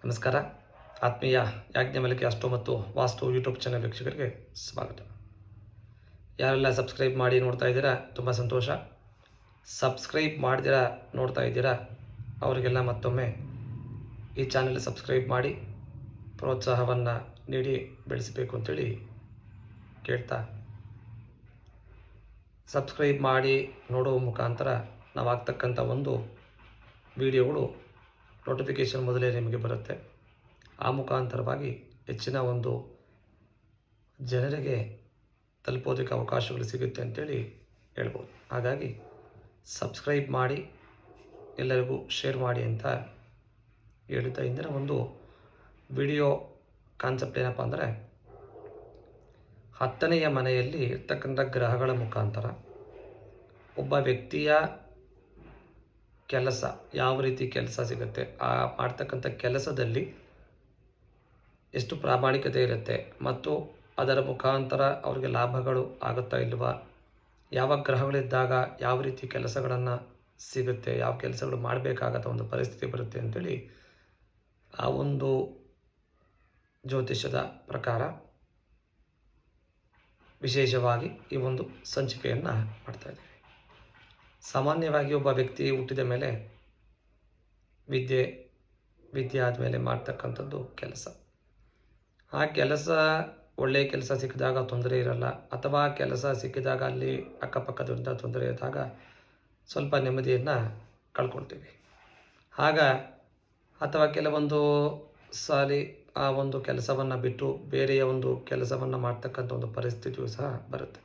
ನಮಸ್ಕಾರ. ಆತ್ಮೀಯ ಯಾಜ್ಞವಲ್ಕ್ಯ ಅಷ್ಟೋ ಮತ್ತು ವಾಸ್ತು ಯೂಟ್ಯೂಬ್ ಚಾನಲ್ ವೀಕ್ಷಕರಿಗೆ ಸ್ವಾಗತ. ಯಾರೆಲ್ಲ ಸಬ್ಸ್ಕ್ರೈಬ್ ಮಾಡಿ ನೋಡ್ತಾ ಇದ್ದೀರಾ ತುಂಬ ಸಂತೋಷ. ಸಬ್ಸ್ಕ್ರೈಬ್ ಮಾಡ್ದಿರಾ ನೋಡ್ತಾ ಇದ್ದೀರಾ ಅವರಿಗೆಲ್ಲ ಮತ್ತೊಮ್ಮೆ ಈ ಚಾನಲ್ ಸಬ್ಸ್ಕ್ರೈಬ್ ಮಾಡಿ ಪ್ರೋತ್ಸಾಹವನ್ನು ನೀಡಿ ಬೆಳೆಸಬೇಕು ಅಂತೇಳಿ ಕೇಳ್ತಾ, ಸಬ್ಸ್ಕ್ರೈಬ್ ಮಾಡಿ ನೋಡುವ ಮುಖಾಂತರ ನಾವು ಆಗ್ತಕ್ಕಂಥ ಒಂದು ವಿಡಿಯೋಗಳು ನೋಟಿಫಿಕೇಷನ್ ಮೊದಲೇ ನಿಮಗೆ ಬರುತ್ತೆ. ಆ ಮುಖಾಂತರವಾಗಿ ಹೆಚ್ಚಿನ ಒಂದು ಜನರಿಗೆ ತಲುಪೋದಕ್ಕೆ ಅವಕಾಶಗಳು ಸಿಗುತ್ತೆ ಅಂತೇಳಿ ಹೇಳ್ಬೋದು. ಹಾಗಾಗಿ ಸಬ್ಸ್ಕ್ರೈಬ್ ಮಾಡಿ ಎಲ್ಲರಿಗೂ ಶೇರ್ ಮಾಡಿ ಅಂತ ಹೇಳುತ್ತಾ, ಇಂದಿನ ಒಂದು ವಿಡಿಯೋ ಕಾನ್ಸೆಪ್ಟ್ ಏನಪ್ಪ ಅಂದರೆ, 10ನೆಯ ಮನೆಯಲ್ಲಿ ಇರ್ತಕ್ಕಂಥ ಗ್ರಹಗಳ ಮುಖಾಂತರ ಒಬ್ಬ ವ್ಯಕ್ತಿಯ ಕೆಲಸ ಯಾವ ರೀತಿ ಕೆಲಸ ಸಿಗುತ್ತೆ, ಆ ಮಾಡ್ತಕ್ಕಂಥ ಕೆಲಸದಲ್ಲಿ ಎಷ್ಟು ಪ್ರಾಮಾಣಿಕತೆ ಇರುತ್ತೆ ಮತ್ತು ಅದರ ಮುಖಾಂತರ ಅವರಿಗೆ ಲಾಭಗಳು ಆಗುತ್ತಾ ಇಲ್ವಾ, ಯಾವ ಗ್ರಹಗಳಿದ್ದಾಗ ಯಾವ ರೀತಿ ಕೆಲಸಗಳನ್ನು ಸಿಗುತ್ತೆ, ಯಾವ ಕೆಲಸಗಳು ಮಾಡಬೇಕಾಗತ್ತ ಒಂದು ಪರಿಸ್ಥಿತಿ ಬರುತ್ತೆ ಅಂತೇಳಿ ಆ ಒಂದು ಜ್ಯೋತಿಷ್ಯದ ಪ್ರಕಾರ ವಿಶೇಷವಾಗಿ ಈ ಒಂದು ಸಂಚಿಕೆಯನ್ನು ಮಾಡ್ತಾಯಿದ್ದೀವಿ. ಸಾಮಾನ್ಯವಾಗಿ ಒಬ್ಬ ವ್ಯಕ್ತಿ ಹುಟ್ಟಿದ ಮೇಲೆ ವಿದ್ಯೆ ಆದಮೇಲೆ ಮಾಡ್ತಕ್ಕಂಥದ್ದು ಕೆಲಸ. ಆ ಕೆಲಸ ಒಳ್ಳೆಯ ಕೆಲಸ ಸಿಕ್ಕಿದಾಗ ತೊಂದರೆ ಇರಲ್ಲ, ಅಥವಾ ಕೆಲಸ ಸಿಕ್ಕಿದಾಗ ಅಲ್ಲಿ ಅಕ್ಕಪಕ್ಕದಿಂದ ತೊಂದರೆ ಇದ್ದಾಗ ಸ್ವಲ್ಪ ನೆಮ್ಮದಿಯನ್ನು ಕಳ್ಕೊಳ್ತೀವಿ. ಅಥವಾ ಕೆಲವೊಂದು ಸಾರಿ ಆ ಒಂದು ಕೆಲಸವನ್ನು ಬಿಟ್ಟು ಬೇರೆಯ ಒಂದು ಕೆಲಸವನ್ನು ಮಾಡ್ತಕ್ಕಂಥ ಒಂದು ಪರಿಸ್ಥಿತಿಯೂ ಸಹ ಬರುತ್ತೆ.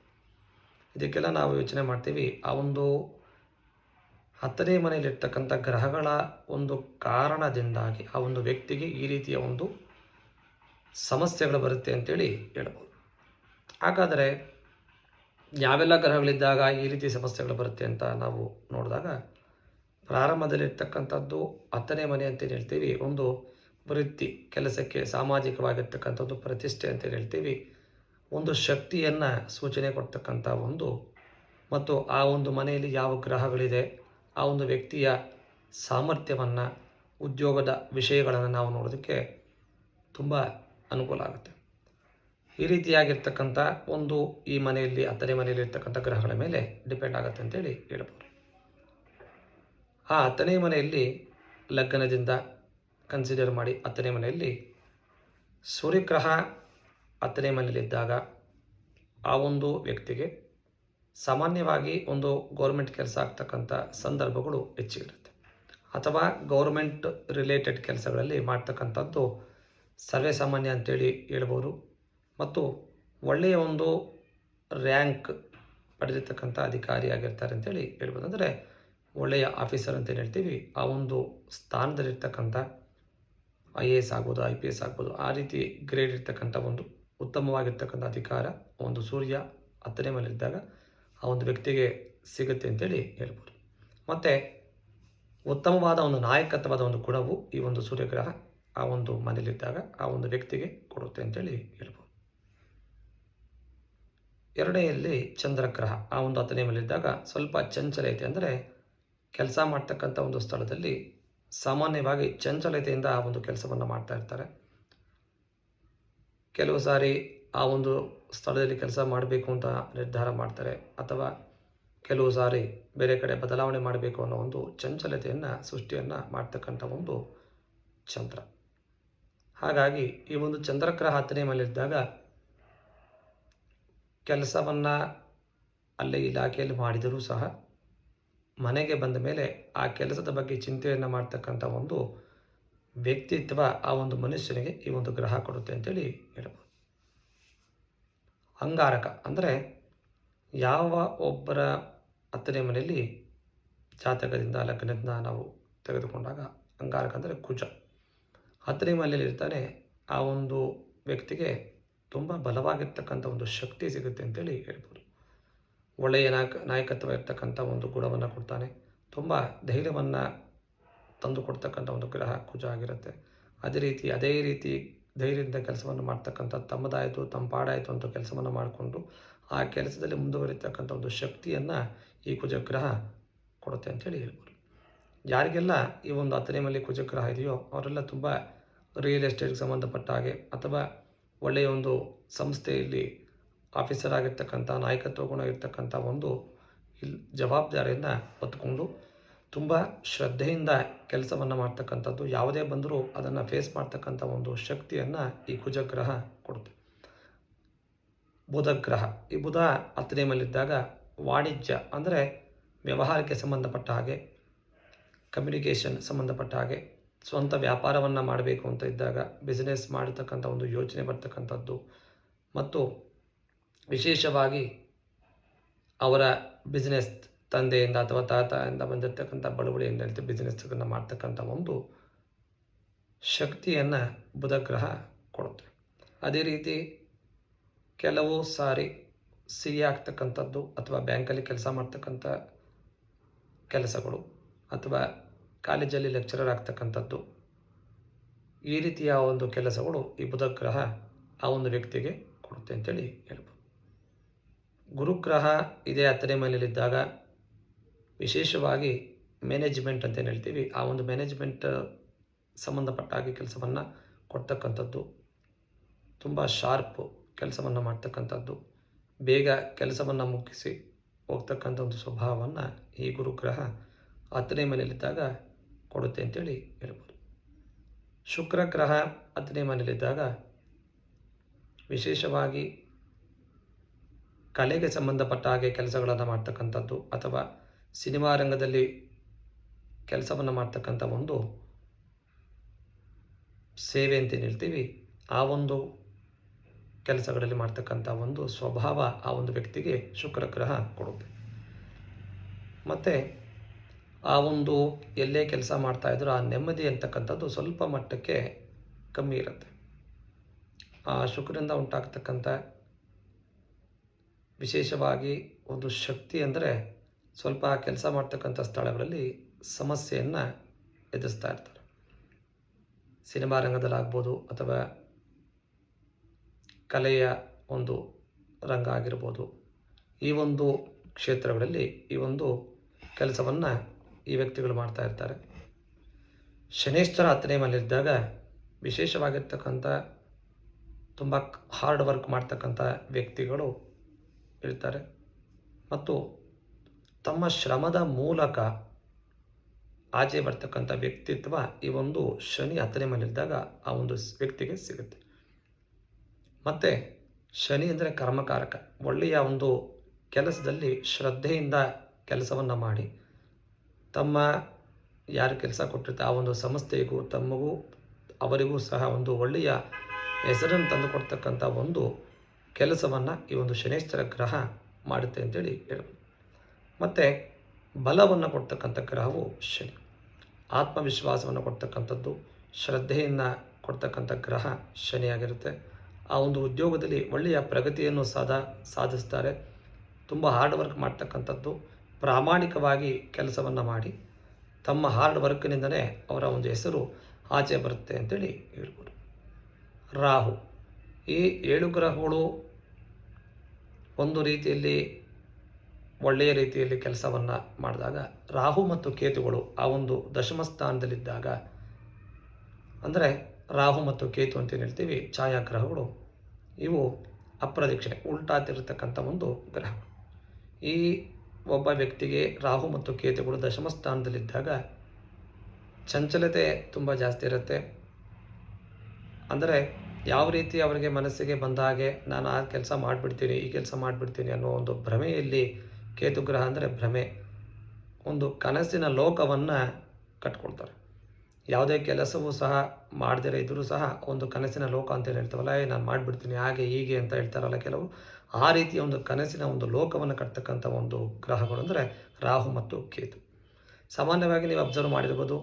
ಇದಕ್ಕೆಲ್ಲ ನಾವು ಯೋಚನೆ ಮಾಡ್ತೀವಿ, ಆ ಒಂದು 10ನೇ ಮನೆಯಲ್ಲಿರ್ತಕ್ಕಂಥ ಗ್ರಹಗಳ ಒಂದು ಕಾರಣದಿಂದಾಗಿ ಆ ಒಂದು ವ್ಯಕ್ತಿಗೆ ಈ ರೀತಿಯ ಒಂದು ಸಮಸ್ಯೆಗಳು ಬರುತ್ತೆ ಅಂತೇಳಿ ಹೇಳ್ಬೋದು. ಹಾಗಾದರೆ ಯಾವೆಲ್ಲ ಗ್ರಹಗಳಿದ್ದಾಗ ಈ ರೀತಿ ಸಮಸ್ಯೆಗಳು ಬರುತ್ತೆ ಅಂತ ನಾವು ನೋಡಿದಾಗ, ಪ್ರಾರಂಭದಲ್ಲಿರ್ತಕ್ಕಂಥದ್ದು 10ನೇ ಮನೆ ಅಂತೇನು ಹೇಳ್ತೀವಿ, ಒಂದು ವೃತ್ತಿ ಕೆಲಸಕ್ಕೆ ಸಾಮಾಜಿಕವಾಗಿರ್ತಕ್ಕಂಥದ್ದು ಪ್ರತಿಷ್ಠೆ ಅಂತೇನು ಹೇಳ್ತೀವಿ, ಒಂದು ಶಕ್ತಿಯನ್ನು ಸೂಚನೆ ಕೊಡ್ತಕ್ಕಂಥ ಒಂದು, ಮತ್ತು ಆ ಒಂದು ಮನೆಯಲ್ಲಿ ಯಾವ ಗ್ರಹಗಳಿದೆ ಆ ಒಂದು ವ್ಯಕ್ತಿಯ ಸಾಮರ್ಥ್ಯವನ್ನು, ಉದ್ಯೋಗದ ವಿಷಯಗಳನ್ನು ನಾವು ನೋಡೋದಕ್ಕೆ ತುಂಬ ಅನುಕೂಲ ಆಗುತ್ತೆ. ಈ ರೀತಿಯಾಗಿರ್ತಕ್ಕಂಥ ಒಂದು ಈ ಮನೆಯಲ್ಲಿ 10ನೇ ಮನೆಯಲ್ಲಿರ್ತಕ್ಕಂಥ ಗ್ರಹಗಳ ಮೇಲೆ ಡಿಪೆಂಡ್ ಆಗುತ್ತೆ ಅಂತೇಳಿ ಹೇಳ್ಬೋದು. ಆ 10ನೇ ಮನೆಯಲ್ಲಿ ಲಗ್ನದಿಂದ ಕನ್ಸಿಡರ್ ಮಾಡಿ 10ನೇ ಮನೆಯಲ್ಲಿ ಸೂರ್ಯಗ್ರಹ 10ನೇ ಮನೆಯಲ್ಲಿದ್ದಾಗ ಆ ಒಂದು ವ್ಯಕ್ತಿಗೆ ಸಾಮಾನ್ಯವಾಗಿ ಒಂದು ಗೌರ್ಮೆಂಟ್ ಕೆಲಸ ಆಗ್ತಕ್ಕಂಥ ಸಂದರ್ಭಗಳು ಹೆಚ್ಚಿರುತ್ತೆ, ಅಥವಾ ಗೌರ್ಮೆಂಟ್ ರಿಲೇಟೆಡ್ ಕೆಲಸಗಳಲ್ಲಿ ಮಾಡ್ತಕ್ಕಂಥದ್ದು ಸರ್ವೇ ಸಾಮಾನ್ಯ ಅಂತೇಳಿ ಹೇಳ್ಬೋದು. ಮತ್ತು ಒಳ್ಳೆಯ ಒಂದು ರ್ಯಾಂಕ್ ಪಡೆದಿರ್ತಕ್ಕಂಥ ಅಧಿಕಾರಿಯಾಗಿರ್ತಾರೆ ಅಂತೇಳಿ ಹೇಳ್ಬೋದು. ಅಂದರೆ ಒಳ್ಳೆಯ ಆಫೀಸರ್ ಅಂತೇನು ಹೇಳ್ತೀವಿ, ಆ ಒಂದು ಸ್ಥಾನದಲ್ಲಿರ್ತಕ್ಕಂಥ IAS ಆಗ್ಬೋದು, IPS ಆಗ್ಬೋದು, ಆ ರೀತಿ ಗ್ರೇಡ್ ಇರ್ತಕ್ಕಂಥ ಒಂದು ಉತ್ತಮವಾಗಿರ್ತಕ್ಕಂಥ ಅಧಿಕಾರ ಒಂದು ಸೂರ್ಯ 10ನೇ ಮನೆಯಲ್ಲಿದ್ದಾಗ ಆ ಒಂದು ವ್ಯಕ್ತಿಗೆ ಸಿಗುತ್ತೆ ಅಂತೇಳಿ ಹೇಳ್ಬೋದು. ಮತ್ತು ಉತ್ತಮವಾದ ಒಂದು ನಾಯಕತ್ವದ ಒಂದು ಗುಣವು ಈ ಒಂದು ಸೂರ್ಯಗ್ರಹ ಆ ಒಂದು ಮನೆಯಲ್ಲಿದ್ದಾಗ ಆ ಒಂದು ವ್ಯಕ್ತಿಗೆ ಕೊಡುತ್ತೆ ಅಂತೇಳಿ ಹೇಳ್ಬೋದು. ಎರಡನೆಯಲ್ಲಿ ಚಂದ್ರಗ್ರಹ ಆ ಒಂದು 10ನೇ ಮನೆಯಲ್ಲಿದ್ದಾಗ ಸ್ವಲ್ಪ ಚಂಚಲತೆ, ಅಂದರೆ ಕೆಲಸ ಮಾಡ್ತಕ್ಕಂಥ ಒಂದು ಸ್ಥಳದಲ್ಲಿ ಸಾಮಾನ್ಯವಾಗಿ ಚಂಚಲತೆಯಿಂದ ಆ ಒಂದು ಕೆಲಸವನ್ನು ಮಾಡ್ತಾ ಇರ್ತಾರೆ. ಕೆಲವು ಸಾರಿ ಆ ಒಂದು ಸ್ಥಳದಲ್ಲಿ ಕೆಲಸ ಮಾಡಬೇಕು ಅಂತ ನಿರ್ಧಾರ ಮಾಡ್ತಾರೆ, ಅಥವಾ ಕೆಲವು ಸಾರಿ ಬೇರೆ ಕಡೆ ಬದಲಾವಣೆ ಮಾಡಬೇಕು ಅನ್ನೋ ಒಂದು ಚಂಚಲತೆಯನ್ನು ಸೃಷ್ಟಿಯನ್ನು ಮಾಡ್ತಕ್ಕಂಥ ಒಂದು ಚಂದ್ರ. ಹಾಗಾಗಿ ಈ ಒಂದು ಚಂದ್ರಗ್ರಹ 10ನೇ ಮನೆಯಲ್ಲಿದ್ದಾಗ ಕೆಲಸವನ್ನು ಅಲ್ಲೇ ಇಲಾಖೆಯಲ್ಲಿ ಮಾಡಿದರೂ ಸಹ ಮನೆಗೆ ಬಂದ ಮೇಲೆ ಆ ಕೆಲಸದ ಬಗ್ಗೆ ಚಿಂತೆಯನ್ನು ಮಾಡ್ತಕ್ಕಂಥ ಒಂದು ವ್ಯಕ್ತಿತ್ವ ಆ ಒಂದು ಮನುಷ್ಯನಿಗೆ ಈ ಒಂದು ಗ್ರಹ ಕೊಡುತ್ತೆ ಅಂತೇಳಿ ಹೇಳ್ಬೋದು. ಅಂಗಾರಕ ಅಂದರೆ ಯಾವ ಒಬ್ಬರ 10ನೇ ಮನೆಯಲ್ಲಿ ಜಾತಕದಿಂದ ಲಗ್ನದಿಂದ ನಾವು ತೆಗೆದುಕೊಂಡಾಗ ಅಂಗಾರಕ ಅಂದರೆ ಕುಜ 10ನೇ ಮನೆಯಲ್ಲಿ ಇರ್ತಾನೆ, ಆ ಒಂದು ವ್ಯಕ್ತಿಗೆ ತುಂಬ ಬಲವಾಗಿರ್ತಕ್ಕಂಥ ಒಂದು ಶಕ್ತಿ ಸಿಗುತ್ತೆ ಅಂತೇಳಿ ಹೇಳ್ಬೋದು. ಒಳ್ಳೆಯ ನಾಯಕತ್ವ ಇರ್ತಕ್ಕಂಥ ಒಂದು ಗುಣವನ್ನು ಕೊಡ್ತಾನೆ, ತುಂಬ ಧೈರ್ಯವನ್ನು ತಂದು ಕೊಡ್ತಕ್ಕಂಥ ಒಂದು ಗ್ರಹ ಕುಜ ಆಗಿರುತ್ತೆ. ಅದೇ ರೀತಿ ಧೈರ್ಯದಿಂದ ಕೆಲಸವನ್ನು ಮಾಡ್ತಕ್ಕಂಥ, ತಮ್ಮದಾಯಿತು ತಮ್ಮ ಪಾಡಾಯಿತು ಅಂತ ಕೆಲಸವನ್ನು ಮಾಡಿಕೊಂಡು ಆ ಕೆಲಸದಲ್ಲಿ ಮುಂದುವರಿತಕ್ಕಂಥ ಒಂದು ಶಕ್ತಿಯನ್ನು ಈ ಕುಜಗ್ರಹ ಕೊಡುತ್ತೆ ಅಂತೇಳಿ ಹೇಳ್ಬೋದು. ಯಾರಿಗೆಲ್ಲ ಈ ಒಂದು 10ನೇ ಮನೆಯಲ್ಲಿ ಕುಜಗ್ರಹ ಇದೆಯೋ ಅವರೆಲ್ಲ ತುಂಬ ರಿಯಲ್ ಎಸ್ಟೇಟ್ಗೆ ಸಂಬಂಧಪಟ್ಟ ಹಾಗೆ ಅಥವಾ ಒಳ್ಳೆಯ ಒಂದು ಸಂಸ್ಥೆಯಲ್ಲಿ ಆಫೀಸರ್ ಆಗಿರ್ತಕ್ಕಂಥ ನಾಯಕತ್ವ ಗುಣ ಇರ್ತಕ್ಕಂಥ ಒಂದು ಜವಾಬ್ದಾರಿಯನ್ನು ಹೊತ್ತುಕೊಂಡು ತುಂಬ ಶ್ರದ್ಧೆಯಿಂದ ಕೆಲಸವನ್ನು ಮಾಡ್ತಕ್ಕಂಥದ್ದು, ಯಾವುದೇ ಬಂದರೂ ಅದನ್ನು ಫೇಸ್ ಮಾಡ್ತಕ್ಕಂಥ ಒಂದು ಶಕ್ತಿಯನ್ನು ಈ ಕುಜಗ್ರಹ ಕೊಡುತ್ತೆ. ಬುಧಗ್ರಹ, ಈ ಬುಧ 10ನೇ ಮನೆಯಲ್ಲಿದ್ದಾಗ ವಾಣಿಜ್ಯ ಅಂದರೆ ವ್ಯವಹಾರಕ್ಕೆ ಸಂಬಂಧಪಟ್ಟ ಹಾಗೆ, ಕಮ್ಯುನಿಕೇಷನ್ ಸಂಬಂಧಪಟ್ಟ ಹಾಗೆ, ಸ್ವಂತ ವ್ಯಾಪಾರವನ್ನು ಮಾಡಬೇಕು ಅಂತ ಇದ್ದಾಗ ಬಿಸ್ನೆಸ್ ಮಾಡತಕ್ಕಂಥ ಒಂದು ಯೋಚನೆ ಬರ್ತಕ್ಕಂಥದ್ದು ಮತ್ತು ವಿಶೇಷವಾಗಿ ಅವರ ಬಿಸ್ನೆಸ್ ತಂದೆಯಿಂದ ಅಥವಾ ತಾತದಿಂದ ಬಂದಿರತಕ್ಕಂಥ ಬಳುವಳಿಯಿಂದ ಹೇಳ್ತೀವಿ ಬಿಸ್ನೆಸ್ಗಳನ್ನು ಮಾಡ್ತಕ್ಕಂಥ ಒಂದು ಶಕ್ತಿಯನ್ನು ಬುಧಗ್ರಹ ಕೊಡುತ್ತೆ. ಅದೇ ರೀತಿ ಕೆಲವು ಸಾರಿ ಸಿ ಆಗ್ತಕ್ಕಂಥದ್ದು ಅಥವಾ ಬ್ಯಾಂಕಲ್ಲಿ ಕೆಲಸ ಮಾಡ್ತಕ್ಕಂಥ ಕೆಲಸಗಳು ಅಥವಾ ಕಾಲೇಜಲ್ಲಿ ಲೆಕ್ಚರರ್ ಆಗ್ತಕ್ಕಂಥದ್ದು, ಈ ರೀತಿಯ ಒಂದು ಕೆಲಸಗಳು ಈ ಬುಧಗ್ರಹ ಆ ಒಂದು ವ್ಯಕ್ತಿಗೆ ಕೊಡುತ್ತೆ ಅಂತೇಳಿ ಹೇಳ್ಬೋದು. ಗುರುಗ್ರಹ ಇದೇ 10ನೇ ಮನೆಯಲ್ಲಿದ್ದಾಗ ವಿಶೇಷವಾಗಿ ಮ್ಯಾನೇಜ್ಮೆಂಟ್ ಅಂತೇನು ಹೇಳ್ತೀವಿ, ಆ ಒಂದು ಮ್ಯಾನೇಜ್ಮೆಂಟ್ ಸಂಬಂಧಪಟ್ಟ ಹಾಗೆ ಕೆಲಸವನ್ನು ಕೊಡ್ತಕ್ಕಂಥದ್ದು, ತುಂಬ ಶಾರ್ಪು ಕೆಲಸವನ್ನು ಮಾಡ್ತಕ್ಕಂಥದ್ದು, ಬೇಗ ಕೆಲಸವನ್ನು ಮುಗಿಸಿ ಹೋಗ್ತಕ್ಕಂಥ ಒಂದು ಸ್ವಭಾವವನ್ನು ಈ ಗುರುಗ್ರಹ 10ನೇ ಮನೆಯಲ್ಲಿದ್ದಾಗ ಕೊಡುತ್ತೆ ಅಂತೇಳಿ ಹೇಳ್ಬೋದು. ಶುಕ್ರ ಗ್ರಹ 10ನೇ ಮನೆಯಲ್ಲಿದ್ದಾಗ ವಿಶೇಷವಾಗಿ ಕಲೆಗೆ ಸಂಬಂಧಪಟ್ಟ ಹಾಗೆ ಕೆಲಸಗಳನ್ನು ಮಾಡ್ತಕ್ಕಂಥದ್ದು ಅಥವಾ ಸಿನಿಮಾ ರಂಗದಲ್ಲಿ ಕೆಲಸವನ್ನು ಮಾಡ್ತಕ್ಕಂಥ ಒಂದು ಸೇವೆ ಅಂತೇನು ಹೇಳ್ತೀವಿ, ಆ ಒಂದು ಕೆಲಸಗಳಲ್ಲಿ ಮಾಡ್ತಕ್ಕಂಥ ಒಂದು ಸ್ವಭಾವ ಆ ಒಂದು ವ್ಯಕ್ತಿಗೆ ಶುಕ್ರ ಗ್ರಹ ಕೊಡುತ್ತೆ. ಮತ್ತು ಆ ಒಂದು ಎಲ್ಲೇ ಕೆಲಸ ಮಾಡ್ತಾಯಿದ್ರು ಆ ನೆಮ್ಮದಿ ಅಂತಕ್ಕಂಥದ್ದು ಸ್ವಲ್ಪ ಮಟ್ಟಕ್ಕೆ ಕಮ್ಮಿ ಇರುತ್ತೆ. ಆ ಶುಕ್ರನಿಂದ ಉಂಟಾಗ್ತಕ್ಕಂಥ ವಿಶೇಷವಾಗಿ ಒಂದು ಶಕ್ತಿ ಅಂದರೆ ಸ್ವಲ್ಪ ಕೆಲಸ ಮಾಡ್ತಕ್ಕಂಥ ಸ್ಥಳಗಳಲ್ಲಿ ಸಮಸ್ಯೆಯನ್ನು ಎದುರಿಸ್ತಾ ಇರ್ತಾರೆ. ಸಿನಿಮಾ ರಂಗದಲ್ಲಾಗ್ಬೋದು ಅಥವಾ ಕಲೆಯ ಒಂದು ರಂಗ ಆಗಿರ್ಬೋದು, ಈ ಒಂದು ಕ್ಷೇತ್ರಗಳಲ್ಲಿ ಈ ಒಂದು ಕೆಲಸವನ್ನು ಈ ವ್ಯಕ್ತಿಗಳು ಮಾಡ್ತಾ ಇರ್ತಾರೆ. ಶನೇಶ್ವರ 10ನೇ ಮನೆಯಲ್ಲಿದ್ದಾಗ ವಿಶೇಷವಾಗಿರ್ತಕ್ಕಂಥ ತುಂಬ ಹಾರ್ಡ್ ವರ್ಕ್ ಮಾಡ್ತಕ್ಕಂಥ ವ್ಯಕ್ತಿಗಳು ಇರ್ತಾರೆ ಮತ್ತು ತಮ್ಮ ಶ್ರಮದ ಮೂಲಕ ಆಚೆ ಬರ್ತಕ್ಕಂಥ ವ್ಯಕ್ತಿತ್ವ ಈ ಒಂದು ಶನಿ 10ನೇ ಮನೆಯಲ್ಲಿದ್ದಾಗ ಆ ಒಂದು ವ್ಯಕ್ತಿಗೆ ಸಿಗುತ್ತೆ. ಮತ್ತು ಶನಿ ಅಂದರೆ ಕರ್ಮಕಾರಕ, ಒಳ್ಳೆಯ ಒಂದು ಕೆಲಸದಲ್ಲಿ ಶ್ರದ್ಧೆಯಿಂದ ಕೆಲಸವನ್ನು ಮಾಡಿ ತಮ್ಮ ಯಾರು ಕೆಲಸ ಕೊಟ್ಟಿರ್ತಾರೆ ಆ ಒಂದು ಸಂಸ್ಥೆಗೂ ತಮ್ಮಗೂ ಅವರಿಗೂ ಸಹ ಒಂದು ಒಳ್ಳೆಯ ಹೆಸರನ್ನು ತಂದು ಕೊಡ್ತಕ್ಕಂಥ ಒಂದು ಕೆಲಸವನ್ನು ಈ ಒಂದು ಶನೇಶ್ವರ ಗ್ರಹ ಮಾಡುತ್ತೆ ಅಂತೇಳಿ ಹೇಳ್ಬೋದು. ಮತ್ತು ಬಲವನ್ನು ಕೊಡ್ತಕ್ಕಂಥ ಗ್ರಹವು ಶನಿ, ಆತ್ಮವಿಶ್ವಾಸವನ್ನು ಕೊಡ್ತಕ್ಕಂಥದ್ದು, ಶ್ರದ್ಧೆಯನ್ನು ಕೊಡ್ತಕ್ಕಂಥ ಗ್ರಹ ಶನಿಯಾಗಿರುತ್ತೆ. ಆ ಒಂದು ಉದ್ಯೋಗದಲ್ಲಿ ಒಳ್ಳೆಯ ಪ್ರಗತಿಯನ್ನು ಸಾಧಿಸ್ತಾರೆ. ತುಂಬ ಹಾರ್ಡ್ ವರ್ಕ್ ಮಾಡ್ತಕ್ಕಂಥದ್ದು, ಪ್ರಾಮಾಣಿಕವಾಗಿ ಕೆಲಸವನ್ನು ಮಾಡಿ ತಮ್ಮ ಹಾರ್ಡ್ ವರ್ಕ್ನಿಂದಲೇ ಅವರ ಒಂದು ಹೆಸರು ಆಚೆ ಬರುತ್ತೆ ಅಂತೇಳಿ ಹೇಳ್ಬೋದು. ರಾಹು, ಈ 7 ಗ್ರಹಗಳು ಒಂದು ರೀತಿಯಲ್ಲಿ ಒಳ್ಳೆಯ ರೀತಿಯಲ್ಲಿ ಕೆಲಸವನ್ನು ಮಾಡಿದಾಗ ರಾಹು ಮತ್ತು ಕೇತುಗಳು ಆ ಒಂದು ದಶಮ ಸ್ಥಾನದಲ್ಲಿದ್ದಾಗ, ಅಂದರೆ ರಾಹು ಮತ್ತು ಕೇತು ಅಂತೇನು ಹೇಳ್ತೀವಿ ಛಾಯಾಗ್ರಹಗಳು, ಇವು ಅಪ್ರದಕ್ಷಿಣೆ ಉಲ್ಟಾ ತಿರ್ತಕ್ಕಂಥ ಒಂದು ಗ್ರಹಗಳು. ಈ ಒಬ್ಬ ವ್ಯಕ್ತಿಗೆ ರಾಹು ಮತ್ತು ಕೇತುಗಳು ದಶಮ ಸ್ಥಾನದಲ್ಲಿದ್ದಾಗ ಚಂಚಲತೆ ತುಂಬ ಜಾಸ್ತಿ ಇರುತ್ತೆ. ಅಂದರೆ ಯಾವ ರೀತಿ ಅವರಿಗೆ ಮನಸ್ಸಿಗೆ ಬಂದ ಹಾಗೆ ನಾನು ಆ ಕೆಲಸ ಮಾಡಿಬಿಡ್ತೀನಿ ಈ ಕೆಲಸ ಮಾಡಿಬಿಡ್ತೀನಿ ಅನ್ನೋ ಒಂದು ಭ್ರಮೆಯಲ್ಲಿ, ಕೇತುಗ್ರಹ ಅಂದರೆ ಭ್ರಮೆ, ಒಂದು ಕನಸಿನ ಲೋಕವನ್ನು ಕಟ್ಕೊಳ್ತಾರೆ. ಯಾವುದೇ ಕೆಲಸವೂ ಸಹ ಮಾಡದಿರೋ ಇದ್ದರೂ ಸಹ ಒಂದು ಕನಸಿನ ಲೋಕ ಅಂತ ಹೇಳ್ತೀವಲ್ಲ, ನಾನು ಮಾಡಿಬಿಡ್ತೀನಿ ಹಾಗೆ ಹೀಗೆ ಅಂತ ಹೇಳ್ತಾರಲ್ಲ ಕೆಲವು, ಆ ರೀತಿಯ ಒಂದು ಕನಸಿನ ಒಂದು ಲೋಕವನ್ನು ಕಟ್ತಕ್ಕಂಥ ಒಂದು ಗ್ರಹಗಳು ಅಂದರೆ ರಾಹು ಮತ್ತು ಕೇತು. ಸಾಮಾನ್ಯವಾಗಿ ನೀವು ಅಬ್ಸರ್ವ್ ಮಾಡಿರ್ಬೋದು,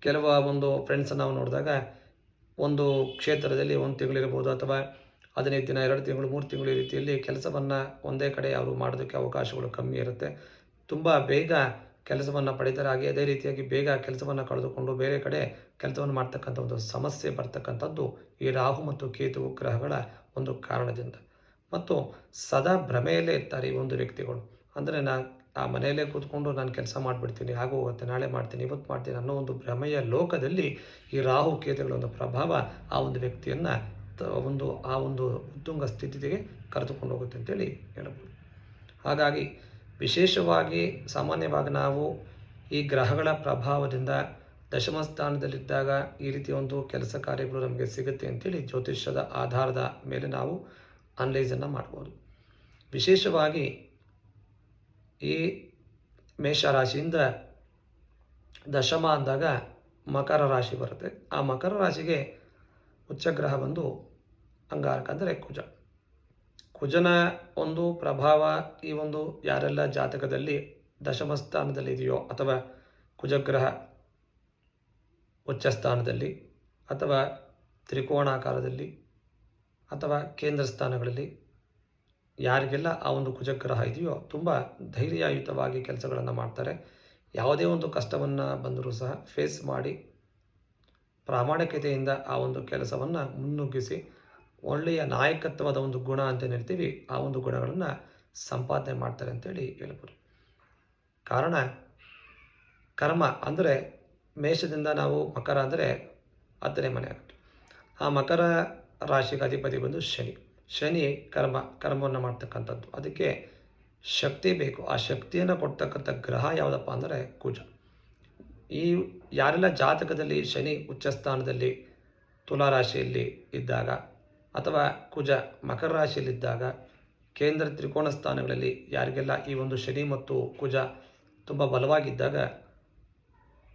ಕೆಲವು ಒಂದು ಫ್ರೆಂಡ್ಸನ್ನು ನಾವು ನೋಡಿದಾಗ ಒಂದು ಕ್ಷೇತ್ರದಲ್ಲಿ 1 ತಿಂಗಳಿರ್ಬೋದು ಅಥವಾ 15 ದಿನ 2 ತಿಂಗಳು 3 ತಿಂಗಳು ಈ ರೀತಿಯಲ್ಲಿ ಕೆಲಸವನ್ನು ಒಂದೇ ಕಡೆ ಅವರು ಮಾಡೋದಕ್ಕೆ ಅವಕಾಶಗಳು ಕಮ್ಮಿ ಇರುತ್ತೆ. ತುಂಬ ಬೇಗ ಕೆಲಸವನ್ನು ಪಡೀತಾರೆ. ಹಾಗೆ ಅದೇ ರೀತಿಯಾಗಿ ಬೇಗ ಕೆಲಸವನ್ನು ಕಳೆದುಕೊಂಡು ಬೇರೆ ಕಡೆ ಕೆಲಸವನ್ನು ಮಾಡ್ತಕ್ಕಂಥ ಒಂದು ಸಮಸ್ಯೆ ಬರ್ತಕ್ಕಂಥದ್ದು ಈ ರಾಹು ಮತ್ತು ಕೇತು ಗ್ರಹಗಳ ಒಂದು ಕಾರಣದಿಂದ. ಮತ್ತು ಸದಾ ಭ್ರಮೆಯಲ್ಲೇ ಇರ್ತಾರೆ ಈ ಒಂದು ವ್ಯಕ್ತಿಗಳು. ಅಂದರೆ ಆ ಮನೆಯಲ್ಲೇ ಕೂತ್ಕೊಂಡು ನಾನು ಕೆಲಸ ಮಾಡಿಬಿಡ್ತೀನಿ, ಹಾಗೂ ಹೋಗುತ್ತೆ, ನಾಳೆ ಮಾಡ್ತೀನಿ, ಇವತ್ತು ಮಾಡ್ತೀನಿ ಅನ್ನೋ ಒಂದು ಭ್ರಮೆಯ ಲೋಕದಲ್ಲಿ ಈ ರಾಹು ಕೇತುಗಳ ಒಂದು ಪ್ರಭಾವ ಆ ಒಂದು ವ್ಯಕ್ತಿಯನ್ನು ಆ ಒಂದು ಉತ್ತುಂಗ ಸ್ಥಿತಿಗೆ ಕರೆದುಕೊಂಡು ಹೋಗುತ್ತೆ ಅಂತೇಳಿ ಹೇಳ್ಬೋದು. ಹಾಗಾಗಿ ವಿಶೇಷವಾಗಿ ಸಾಮಾನ್ಯವಾಗಿ ನಾವು ಈ ಗ್ರಹಗಳ ಪ್ರಭಾವದಿಂದ ದಶಮ ಸ್ಥಾನದಲ್ಲಿದ್ದಾಗ ಈ ರೀತಿಯ ಒಂದು ಕೆಲಸ ಕಾರ್ಯಗಳು ನಮಗೆ ಸಿಗುತ್ತೆ ಅಂತೇಳಿ ಜ್ಯೋತಿಷ್ಯದ ಆಧಾರದ ಮೇಲೆ ನಾವು ಅನಲೈಸನ್ನು ಮಾಡ್ಬೋದು. ವಿಶೇಷವಾಗಿ ಈ ಮೇಷರಾಶಿಯಿಂದ ದಶಮ ಅಂದಾಗ ಮಕರ ರಾಶಿ ಬರುತ್ತೆ. ಆ ಮಕರ ರಾಶಿಗೆ ಉಚ್ಚಗ್ರಹ ಬಂದು ಅಂಗಾರಕ ಅಂದರೆ ಕುಜನ ಒಂದು ಪ್ರಭಾವ ಈ ಒಂದು ಯಾರೆಲ್ಲ ಜಾತಕದಲ್ಲಿ ದಶಮ ಸ್ಥಾನದಲ್ಲಿದೆಯೋ ಅಥವಾ ಕುಜಗ್ರಹ ಉಚ್ಚ ಸ್ಥಾನದಲ್ಲಿ ಅಥವಾ ತ್ರಿಕೋಣಾಕಾರದಲ್ಲಿ ಅಥವಾ ಕೇಂದ್ರ ಸ್ಥಾನಗಳಲ್ಲಿ ಯಾರಿಗೆಲ್ಲ ಆ ಒಂದು ಕುಜಗ್ರಹ ಇದೆಯೋ ತುಂಬ ಧೈರ್ಯಯುತವಾಗಿ ಕೆಲಸಗಳನ್ನು ಮಾಡ್ತಾರೆ. ಯಾವುದೇ ಒಂದು ಕಷ್ಟವನ್ನು ಬಂದರೂ ಸಹ ಫೇಸ್ ಮಾಡಿ ಪ್ರಾಮಾಣಿಕತೆಯಿಂದ ಆ ಒಂದು ಕೆಲಸವನ್ನು ಮುನ್ನುಗ್ಗಿಸಿ ಒಳ್ಳೆಯ ನಾಯಕತ್ವದ ಒಂದು ಗುಣ ಅಂತ ಹೇಳ್ತೀವಿ, ಆ ಒಂದು ಗುಣಗಳನ್ನು ಸಂಪಾದನೆ ಮಾಡ್ತಾರೆ ಅಂತೇಳಿ ಹೇಳ್ಬೋದು. ಕಾರಣ ಕರ್ಮ ಅಂದರೆ ಮೇಷದಿಂದ ನಾವು ಮಕರ ಅಂದರೆ 10ನೇ ಮನೆ ಆಗುತ್ತೆ. ಆ ಮಕರ ರಾಶಿಗೆ ಅಧಿಪತಿ ಬಂದು ಶನಿ ಕರ್ಮವನ್ನು ಮಾಡ್ತಕ್ಕಂಥದ್ದು. ಅದಕ್ಕೆ ಶಕ್ತಿ ಬೇಕು. ಆ ಶಕ್ತಿಯನ್ನು ಕೊಡ್ತಕ್ಕಂಥ ಗ್ರಹ ಯಾವುದಪ್ಪ ಅಂದರೆ ಕುಜ. ಈ ಯಾರೆಲ್ಲ ಜಾತಕದಲ್ಲಿ ಶನಿ ಉಚ್ಚಸ್ಥಾನದಲ್ಲಿ ತುಲಾ ರಾಶಿಯಲ್ಲಿ ಇದ್ದಾಗ ಅಥವಾ ಕುಜ ಮಕರ ರಾಶಿಯಲ್ಲಿದ್ದಾಗ ಕೇಂದ್ರ ತ್ರಿಕೋಣ ಸ್ಥಾನಗಳಲ್ಲಿ ಯಾರಿಗೆಲ್ಲ ಈ ಒಂದು ಶನಿ ಮತ್ತು ಕುಜ ತುಂಬ ಬಲವಾಗಿದ್ದಾಗ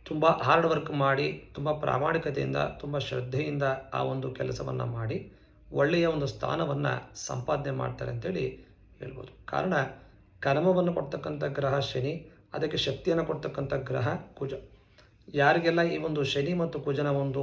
ತುಂಬ ಹಾರ್ಡ್ ವರ್ಕ್ ಮಾಡಿ ತುಂಬ ಪ್ರಾಮಾಣಿಕತೆಯಿಂದ ತುಂಬ ಶ್ರದ್ಧೆಯಿಂದ ಆ ಒಂದು ಕೆಲಸವನ್ನು ಮಾಡಿ ಒಳ್ಳೆಯ ಒಂದು ಸ್ಥಾನವನ್ನು ಸಂಪಾದನೆ ಮಾಡ್ತಾರೆ ಅಂತೇಳಿ ಹೇಳ್ಬೋದು. ಕಾರಣ ಕರ್ಮವನ್ನು ಕೊಡ್ತಕ್ಕಂಥ ಗ್ರಹ ಶನಿ, ಅದಕ್ಕೆ ಶಕ್ತಿಯನ್ನು ಕೊಡ್ತಕ್ಕಂಥ ಗ್ರಹ ಕುಜ. ಯಾರಿಗೆಲ್ಲ ಈ ಒಂದು ಶನಿ ಮತ್ತು ಕುಜನ ಒಂದು